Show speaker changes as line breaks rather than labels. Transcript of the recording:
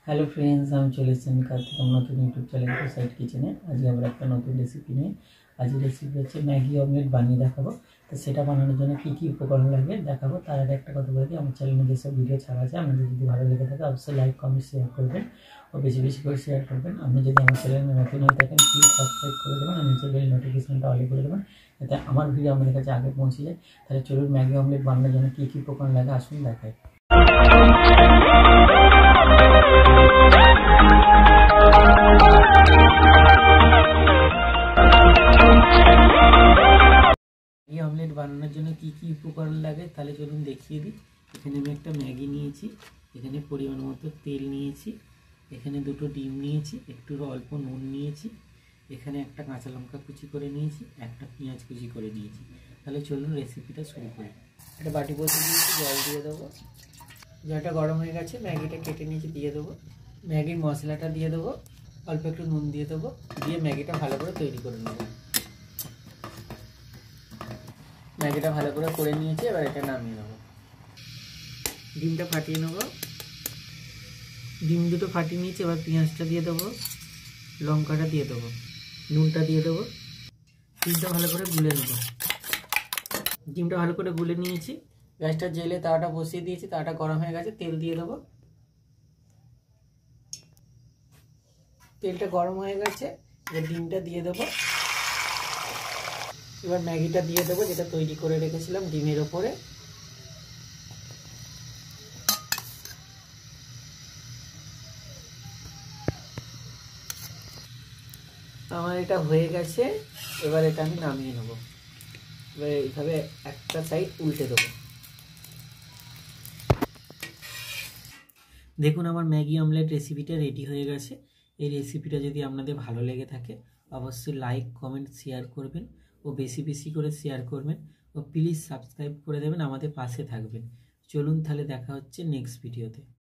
Hello friends, আমি চলে এসেছি কার্তিক নতুন ইউটিউব চ্যানেল টু সাইড কিচেনে। আজকে আমরা একটা নতুন রেসিপি নিয়ে আজকের রেসিপি হচ্ছে ম্যাগি অমলেট বানিয়ে দেখাবো। তো সেটা বানানোর জন্য কী কী উপকরণ লাগে দেখাবো। তার আগে একটা কথা বলে দিই, আমার চ্যানেলে যেসব ভিডিও ছাড়া আছে আপনাদের যদি ভালো লেগে থাকে অবশ্যই লাইক কমেন্ট শেয়ার করবেন ও বেশি বেশি করে শেয়ার করবেন। আপনি যদি আমার চ্যানেলে নতুন হয়ে থাকেন প্লিজ সাবস্ক্রাইব করে দেবেন আর নিচে বেল নোটিফিকেশনটা অল করে দেবেন, যাতে আমার ভিডিও আমাদের কাছে আগে পৌঁছে যায়। তাহলে চলুন ম্যাগি অমলেট বানানোর জন্য কী কী উপকরণ লাগে আসুন দেখাই। ম্যাগি অমলেট বানানোর জন্য কি কি উপকরণ লাগে তাহলে চলুন দেখিয়ে দিই। এখানে আমি একটা ম্যাগি নিয়েছি, এখানে পরিমাণ মতো তেল নিয়েছি, এখানে দুটো ডিম নিয়েছি, একটু অল্প নুন নিয়েছি, এখানে একটা কাঁচা লঙ্কা কুচি করে নিয়েছি, একটা পেঁয়াজ কুচি করে নিয়েছি। তাহলে চলুন রেসিপিটা শুরু করি। একটা বাটি বসে দিয়েছি, জল দিয়ে দেবো। জলটা গরম হয়ে গেছে, ম্যাগিটা কেটে নিয়েছি দিয়ে দেবো। ম্যাগির মশলাটা দিয়ে দেবো, অল্প একটু নুন দিয়ে দেবো, দিয়ে ম্যাগিটা ভালো করে তৈরি করে নেবো। ম্যাগিটা ভালো করে নিয়েছি, এবার এটা নামিয়ে নেবো। ডিমটা ফাটিয়ে নেবো, ডিম দুটো ফাটিয়ে নিয়েছি। এবার পেঁয়াজটা দিয়ে দেবো, লঙ্কাটা দিয়ে দেবো, নুনটা দিয়ে দেবো, ডিমটা ভালো করে গুলে নেবো। ডিমটা ভালো করে গুলে নিয়েছি, গ্যাসটা জেলে তাওয়াটা বসিয়ে দিয়েছি, তাওয়াটা গরম হয়ে গেছে, তেল দিয়ে দেবো। তেলটা গরম হয়ে গেছে, এবার ডিমটা দিয়ে দেবো। এবার ম্যাগিটা দিয়ে দেবো যেটা তৈরি করে রেখেছিলাম ডিমের ওপরে। আমার এটা হয়ে গেছে, এবার এটা আমি নামিয়ে নেবো। এবার এইভাবে একটা সাইড উল্টে দেবো। দেখুন আমার ম্যাগি অমলেট রেসিপিটা রেডি হয়ে গেছে। এই রেসিপিটা যদি আপনাদের ভালো লেগে থাকে অবশ্যই লাইক কমেন্ট শেয়ার করবেন ও বেশি বেশি করে শেয়ার করবেন ও প্লিজ সাবস্ক্রাইব করে দেবেন, আমাদের পাশে থাকবেন। চলুন তাহলে দেখা হচ্ছে নেক্সট ভিডিওতে।